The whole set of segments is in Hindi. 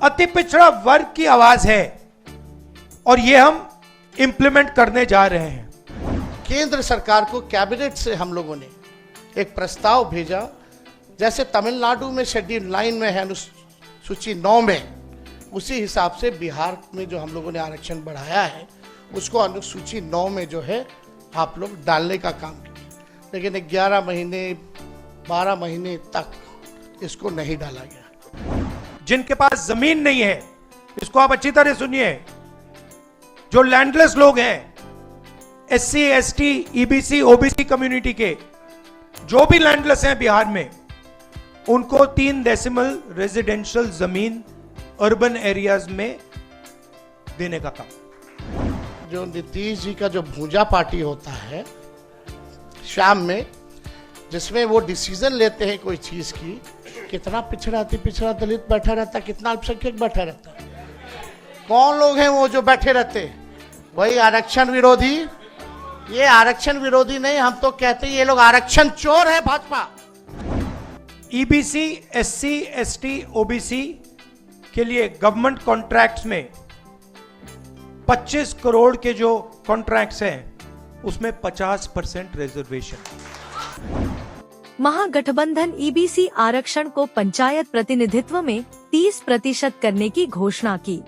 अति पिछड़ा वर्ग की आवाज है और ये हम इंप्लीमेंट करने जा रहे हैं। केंद्र सरकार को कैबिनेट से हम लोगों ने एक प्रस्ताव भेजा, जैसे तमिलनाडु में शेड्यूल 9 में है, अनुसूची 9 में, उसी हिसाब से बिहार में जो हम लोगों ने आरक्षण बढ़ाया है उसको अनुसूची 9 में जो है आप लोग डालने का काम किया, लेकिन 11 महीने 12 महीने तक इसको नहीं डाला गया। जिनके पास जमीन नहीं है, इसको आप अच्छी तरह सुनिए, जो लैंडलेस लोग हैं, SC, ST, EBC, OBC community के जो भी लैंडलेस हैं बिहार में, उनको 3 डेसिमल रेजिडेंशियल जमीन अर्बन एरियाज में देने का काम। जो नीतीश जी का जो भूजा पार्टी होता है शाम में, जिसमें वो डिसीजन लेते हैं कोई चीज की, कितना पिछड़ा अति पिछड़ा दलित बैठा रहता है, कितना अल्पसंख्यक बैठा रहता है, कौन लोग हैं वो जो बैठे रहते हैं? वही आरक्षण विरोधी। ये आरक्षण विरोधी नहीं, हम तो कहते हैं ये लोग आरक्षण चोर है Bhajpa. EBC, SC, ST, OBC के लिए गवर्नमेंट कॉन्ट्रैक्ट्स में 25 करोड़ के जो कॉन्ट्रैक्ट्स हैं उसमें 50% रिजर्वेशन। महागठबंधन EBC आरक्षण को पंचायत प्रतिनिधित्व में 30% करने की घोषणा की।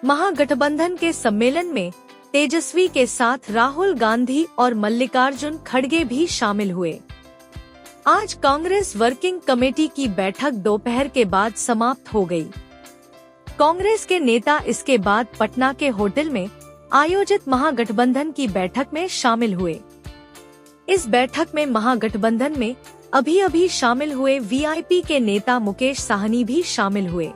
महागठबंधन के सम्मेलन में तेजस्वी के साथ राहुल गांधी और मल्लिकार्जुन खड़गे भी शामिल हुए। आज कांग्रेस वर्किंग कमेटी की बैठक दोपहर के बाद समाप्त हो गई। कांग्रेस के नेता इसके बाद पटना के होटल में आयोजित महागठबंधन की बैठक में शामिल हुए। इस बैठक में महागठबंधन में अभी शामिल हुए VIP के नेता मुकेश साहनी भी शामिल हुए।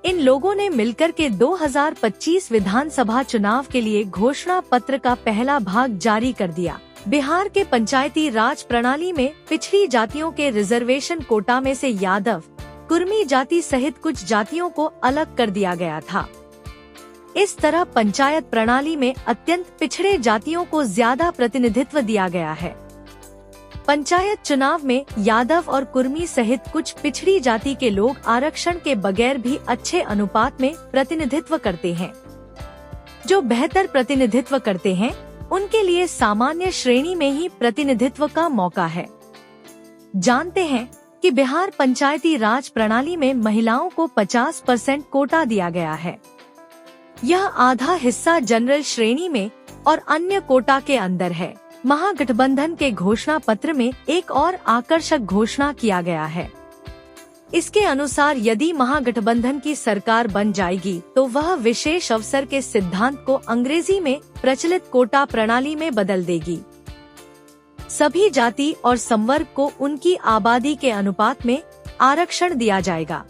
इन लोगों ने मिलकर के 2025 विधानसभा चुनाव के लिए घोषणा पत्र का पहला भाग जारी कर दिया। बिहार के पंचायती राज प्रणाली में पिछड़ी जातियों के रिजर्वेशन कोटा में से यादव, कुर्मी जाति सहित कुछ जातियों को अलग कर दिया गया था। इस तरह पंचायत प्रणाली में अत्यंत पिछड़े जातियों को ज्यादा प्रतिनिधित्व दिया गया है। पंचायत चुनाव में यादव और कुर्मी सहित कुछ पिछड़ी जाति के लोग आरक्षण के बगैर भी अच्छे अनुपात में प्रतिनिधित्व करते हैं। जो बेहतर प्रतिनिधित्व करते हैं उनके लिए सामान्य श्रेणी में ही प्रतिनिधित्व का मौका है। जानते हैं कि बिहार पंचायती राज प्रणाली में महिलाओं को 50% कोटा दिया गया है। यह आधा हिस्सा जनरल श्रेणी में और अन्य कोटा के अंदर है। महागठबंधन के घोषणा पत्र में एक और आकर्षक घोषणा किया गया है। इसके अनुसार यदि महागठबंधन की सरकार बन जाएगी तो वह विशेष अवसर के सिद्धांत को अंग्रेजी में प्रचलित कोटा प्रणाली में बदल देगी। सभी जाति और संवर्ग को उनकी आबादी के अनुपात में आरक्षण दिया जाएगा।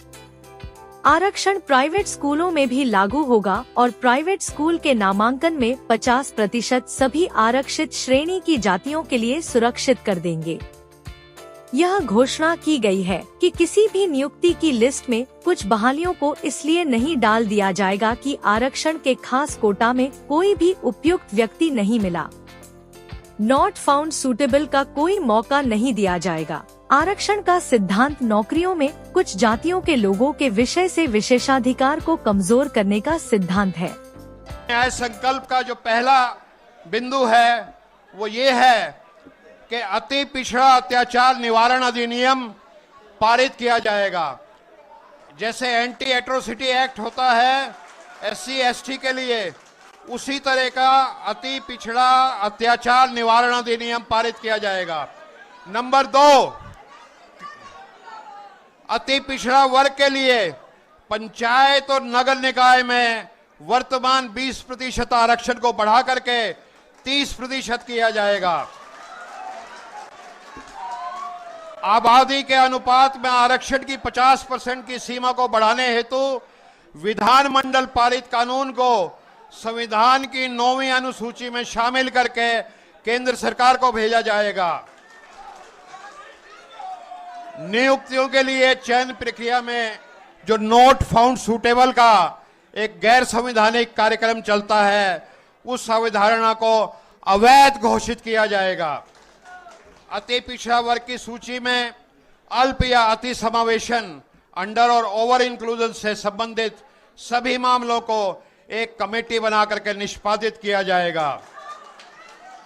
आरक्षण प्राइवेट स्कूलों में भी लागू होगा और प्राइवेट स्कूल के नामांकन में 50% सभी आरक्षित श्रेणी की जातियों के लिए सुरक्षित कर देंगे। यह घोषणा की गई है कि किसी भी नियुक्ति की लिस्ट में कुछ बहालियों को इसलिए नहीं डाल दिया जाएगा कि आरक्षण के खास कोटा में कोई भी उपयुक्त व्यक्ति नहीं मिला। नॉट फाउंड सूटेबल का कोई मौका नहीं दिया जाएगा। आरक्षण का सिद्धांत नौकरियों में कुछ जातियों के लोगों के विषय से विशेषाधिकार को कमजोर करने का सिद्धांत है। न्याय संकल्प का जो पहला बिंदु है वो ये है कि अति पिछड़ा अत्याचार निवारण अधिनियम पारित किया जाएगा। जैसे एंटी एट्रोसिटी एक्ट होता है SC ST के लिए, उसी तरह का अति पिछड़ा अत्याचार निवारण अधिनियम पारित किया जाएगा। नंबर 2, अति पिछड़ा वर्ग के लिए पंचायत और नगर निकाय में वर्तमान 20% आरक्षण को बढ़ा करके 30% किया जाएगा। आबादी के अनुपात में आरक्षण की 50% की सीमा को बढ़ाने हेतु विधानमंडल पारित कानून को संविधान की 9वीं अनुसूची में शामिल करके केंद्र सरकार को भेजा जाएगा। नियुक्तियों के लिए चयन प्रक्रिया में जो नॉट फाउंड सूटेबल का एक गैर संवैधानिक कार्यक्रम चलता है, उस अवधारणा को अवैध घोषित किया जाएगा। अति पिछड़ा वर्ग की सूची में अल्प या अति समावेशन अंडर और ओवर इंक्लूजन से संबंधित सभी मामलों को एक कमेटी बना करके निष्पादित किया जाएगा।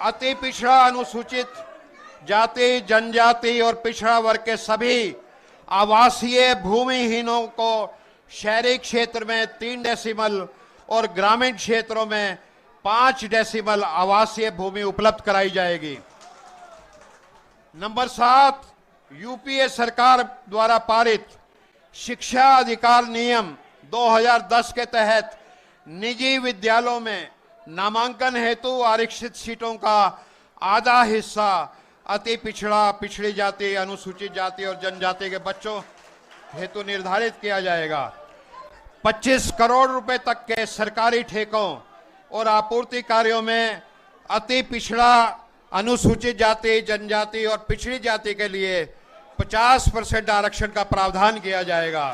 अति पिछड़ा, अनुसूचित जाति, जनजाति और पिछड़ा वर्ग के सभी आवासीय भूमिहीनों को शहरी क्षेत्र में 3 डेसिमल और ग्रामीण क्षेत्रों में 5 डेसिमल आवासीय भूमि उपलब्ध कराई जाएगी। नंबर 7, यूपीए सरकार द्वारा पारित शिक्षा अधिकार नियम 2010 के तहत निजी विद्यालयों में नामांकन हेतु आरक्षित सीटों का आधा हिस्सा अति पिछड़ा, पिछड़ी जाति, अनुसूचित जाति और जनजाति के बच्चों हेतु निर्धारित किया जाएगा। 25 करोड़ रुपए तक के सरकारी ठेकों और आपूर्ति कार्यों में अति पिछड़ा, अनुसूचित जाति, जनजाति और पिछड़ी जाति के लिए 50% आरक्षण का प्रावधान किया जाएगा।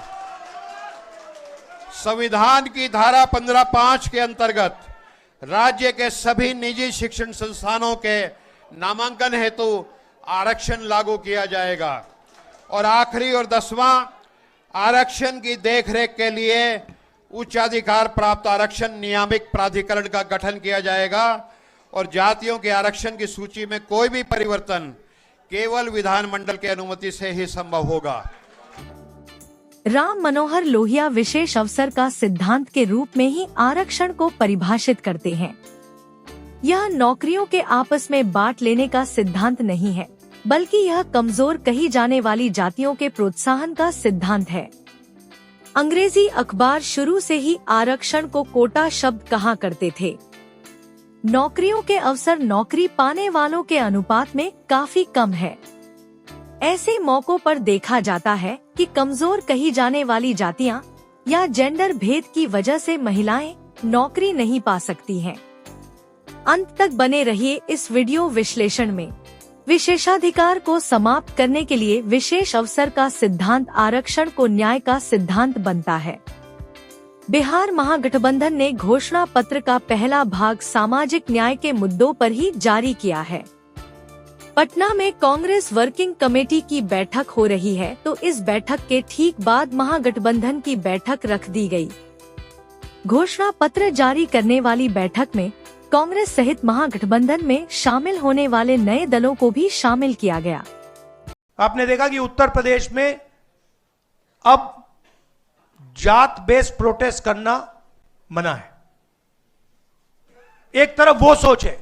संविधान की धारा 15(5) के अंतर्गत राज्य के सभी निजी शिक्षण संस्थानों के नामांकन हेतु आरक्षण लागू किया जाएगा। और आखिरी और 10वां, आरक्षण की देखरेख के लिए उच्चाधिकार प्राप्त आरक्षण नियामक प्राधिकरण का गठन किया जाएगा और जातियों के आरक्षण की सूची में कोई भी परिवर्तन केवल विधानमंडल की अनुमति से ही संभव होगा। राम मनोहर लोहिया विशेष अवसर का सिद्धांत के रूप में ही आरक्षण को परिभाषित करते हैं। यह नौकरियों के आपस में बांट लेने का सिद्धांत नहीं है, बल्कि यह कमजोर कही जाने वाली जातियों के प्रोत्साहन का सिद्धांत है। अंग्रेजी अखबार शुरू से ही आरक्षण को कोटा शब्द कहा करते थे। नौकरियों के अवसर नौकरी पाने वालों के अनुपात में काफी कम है। ऐसे मौकों पर देखा जाता है कि कमजोर कही जाने वाली जातियां या जेंडर भेद की वजह से महिलाएं नौकरी नहीं पा सकती हैं। अंत तक बने रहिए इस वीडियो विश्लेषण में। विशेषाधिकार को समाप्त करने के लिए विशेष अवसर का सिद्धांत आरक्षण को न्याय का सिद्धांत बनता है। बिहार महागठबंधन ने घोषणा पत्र का पहला भाग सामाजिक न्याय के मुद्दों पर ही जारी किया है। पटना में कांग्रेस वर्किंग कमेटी की बैठक हो रही है, तो इस बैठक के ठीक बाद महागठबंधन की बैठक रख दी गई। घोषणा पत्र जारी करने वाली बैठक में कांग्रेस सहित महागठबंधन में शामिल होने वाले नए दलों को भी शामिल किया गया। आपने देखा कि उत्तर प्रदेश में अब जात बेस्ड प्रोटेस्ट करना मना है। एक तरफ वो सोच है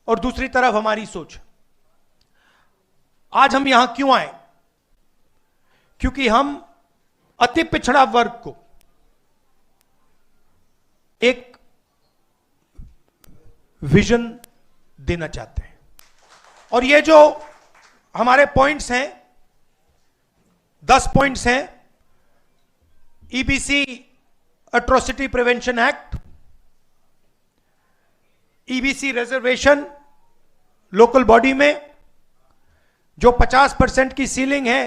और दूसरी तरफ हमारी सोच। आज हम यहां क्यों आए? क्योंकि हम अति पिछड़ा वर्ग को एक विजन देना चाहते हैं। और ये जो हमारे पॉइंट्स हैं, 10 पॉइंट्स हैं। EBC atrocity prevention act, EBC reservation local body में जो 50% की सीलिंग है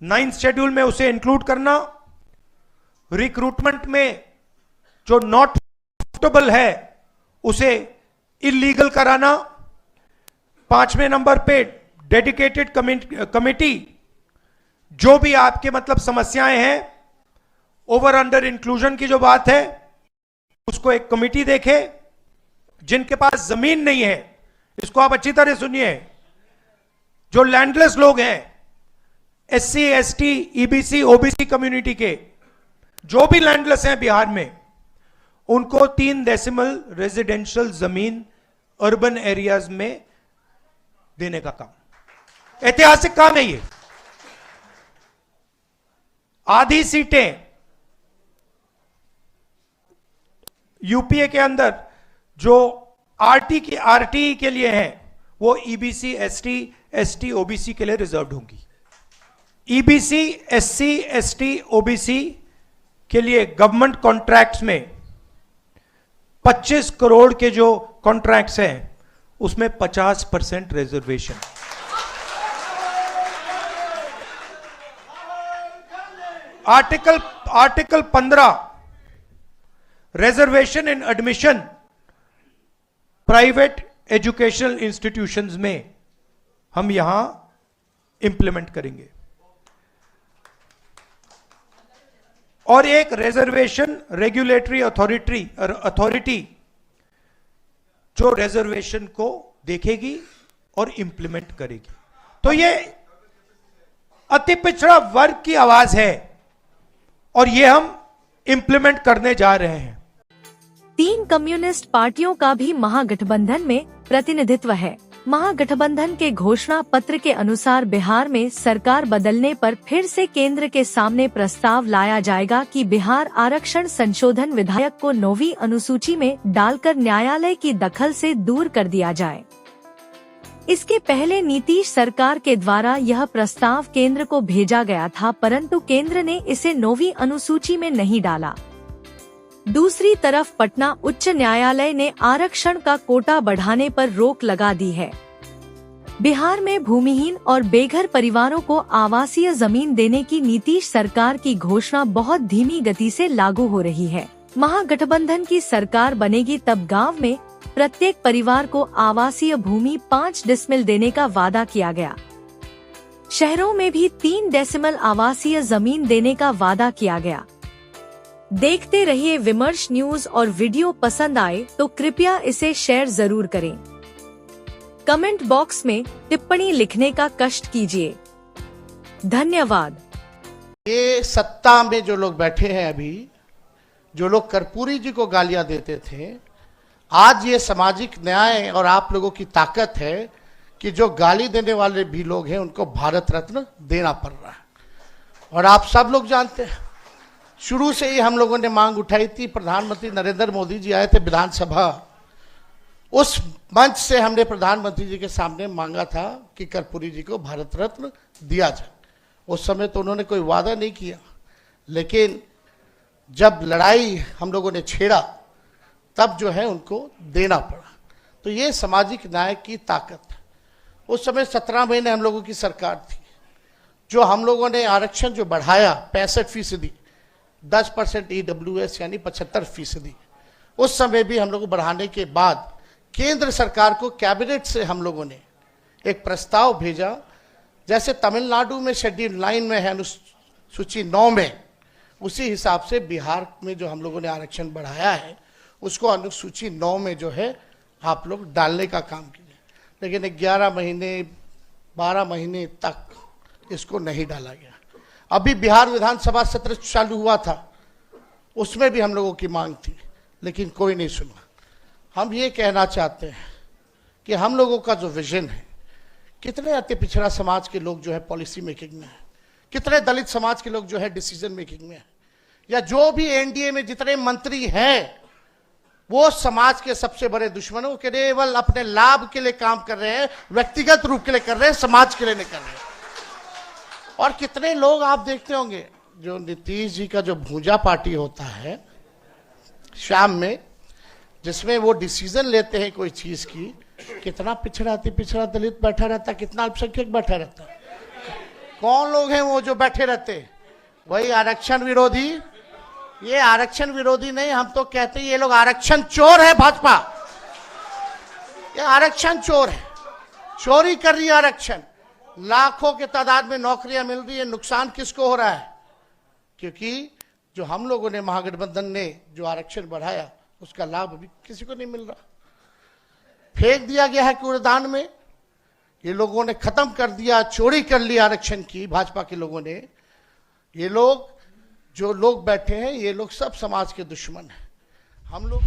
9th शेड्यूल में उसे इंक्लूड करना, रिक्रूटमेंट में जो नॉट सूटेबल है उसे इलीगल कराना, 5वें नंबर पे डेडिकेटेड कमेटी, जो भी आपके मतलब समस्याएं हैं, ओवर अंडर इंक्लूजन की जो बात है उसको एक कमेटी देखे। जिनके पास जमीन नहीं है, इसको आप अच्छी तरह सुनिए, जो लैंडलेस लोग हैं, SC, ST, EBC, OBC community के जो भी लैंडलेस हैं बिहार में, उनको 3 डेसिमल रेजिडेंशियल जमीन अर्बन एरियाज में देने का काम, ऐतिहासिक काम है ये। आधी सीटें यूपीए के अंदर जो आरटी के लिए हैं वो ईबीसी, एसटी, एसटी, ओबीसी के लिए रिजर्व्ड होंगी। ईबीसी, एससी, एसटी, ओबीसी के लिए गवर्नमेंट कॉन्ट्रैक्ट्स में 25 करोड़ के जो कॉन्ट्रैक्ट्स हैं उसमें 50% रिजर्वेशन। आर्टिकल 15 रिजर्वेशन इन एडमिशन प्राइवेट एजुकेशनल इंस्टीट्यूशंस में हम यहां इंप्लीमेंट करेंगे। और एक रिजर्वेशन रेगुलेटरी अथॉरिटी जो रिजर्वेशन को देखेगी और इंप्लीमेंट करेगी। तो ये अति पिछड़ा वर्ग की आवाज है और ये हम इंप्लीमेंट करने जा रहे हैं। 3 कम्युनिस्ट पार्टियों का भी महागठबंधन में प्रतिनिधित्व है। महागठबंधन के घोषणा पत्र के अनुसार बिहार में सरकार बदलने पर फिर से केंद्र के सामने प्रस्ताव लाया जाएगा कि बिहार आरक्षण संशोधन विधेयक को 9वीं अनुसूची में डालकर न्यायालय की दखल से दूर कर दिया जाए। इसके पहले नीतीश सरकार के द्वारा यह प्रस्ताव केंद्र को भेजा गया था, परंतु केंद्र ने इसे 9वीं अनुसूची में नहीं डाला। दूसरी तरफ पटना उच्च न्यायालय ने आरक्षण का कोटा बढ़ाने पर रोक लगा दी है। बिहार में भूमिहीन और बेघर परिवारों को आवासीय जमीन देने की नीतीश सरकार की घोषणा बहुत धीमी गति से लागू हो रही है। महागठबंधन की सरकार बनेगी तब गांव में प्रत्येक परिवार को आवासीय भूमि 5 डेसिमल देने का वादा किया गया। शहरों में भी 3 डेसिमल आवासीय जमीन देने का वादा किया गया। देखते रहिए विमर्श न्यूज और वीडियो पसंद आए तो कृपया इसे शेयर जरूर करें। कमेंट बॉक्स में टिप्पणी लिखने का कष्ट कीजिए। धन्यवाद। ये सत्ता में जो लोग बैठे हैं अभी, जो लोग कर्पूरी जी को गालियां देते थे, आज ये सामाजिक न्याय और आप लोगों की ताकत है कि जो गाली देने वाले भी लोग हैं उनको भारत रत्न देना पड़ रहा है। और आप सब लोग जानते हैं, शुरू से ही हम लोगों ने मांग उठाई थी। प्रधानमंत्री नरेंद्र मोदी जी आए थे विधानसभा, उस मंच से हमने प्रधानमंत्री जी के सामने मांगा था कि कर्पूरी जी को भारत रत्न दिया जाए। उस समय तो उन्होंने कोई वादा नहीं किया, लेकिन जब लड़ाई हम लोगों ने छेड़ा तब जो है उनको देना पड़ा। तो ये सामाजिक न्याय की ताकत है। उस समय 17 महीने हम लोगों की सरकार थी, जो हम लोगों ने आरक्षण जो बढ़ाया 65%, 10% EWS यानी 75%, उस समय भी हम लोग बढ़ाने के बाद केंद्र सरकार को कैबिनेट से हम लोगों ने एक प्रस्ताव भेजा। जैसे तमिलनाडु में शेड्यूल 9 में है, अनुसूची 9 में, उसी हिसाब से बिहार में जो हम लोगों ने आरक्षण बढ़ाया है उसको अनुसूची 9 में जो है आप लोग डालने का काम कीजिए। लेकिन 11 महीने 12 महीने तक इसको नहीं डाला गया। अभी बिहार विधानसभा सत्र चालू हुआ था, उसमें भी हम लोगों की मांग थी, लेकिन कोई नहीं सुना। हम ये कहना चाहते हैं कि हम लोगों का जो विजन है, कितने अति पिछड़ा समाज के लोग जो है पॉलिसी मेकिंग में है, कितने दलित समाज के लोग जो है डिसीजन मेकिंग में है, या जो भी एनडीए में जितने मंत्री हैं वो समाज के सबसे बड़े दुश्मन, वो केवल अपने लाभ के लिए काम कर रहे हैं, व्यक्तिगत रूप के लिए कर रहे हैं, समाज के लिए नहीं कर रहे हैं। और कितने लोग आप देखते होंगे, जो नीतीश जी का जो भूजा पार्टी होता है शाम में, जिसमें वो डिसीजन लेते हैं कोई चीज की, कितना पिछड़ा अति पिछड़ा दलित बैठा रहता है, कितना अल्पसंख्यक बैठा रहता है। कौन लोग हैं वो जो बैठे रहते हैं? वही आरक्षण विरोधी। ये आरक्षण विरोधी नहीं, हम तो कहते हैं ये लोग आरक्षण चोर है। भाजपा ये आरक्षण चोर है, चोरी कर रही है आरक्षण। लाखों के तादाद में नौकरियां मिल रही है, नुकसान किसको हो रहा है? क्योंकि जो हम लोगों ने महागठबंधन ने जो आरक्षण बढ़ाया उसका लाभ अभी किसी को नहीं मिल रहा, फेंक दिया गया है कूड़ेदान में। ये लोगों ने खत्म कर दिया, चोरी कर ली आरक्षण की, भाजपा के लोगों ने। ये लोग जो लोग बैठे हैं, ये लोग सब समाज के दुश्मन हैं। हम लोग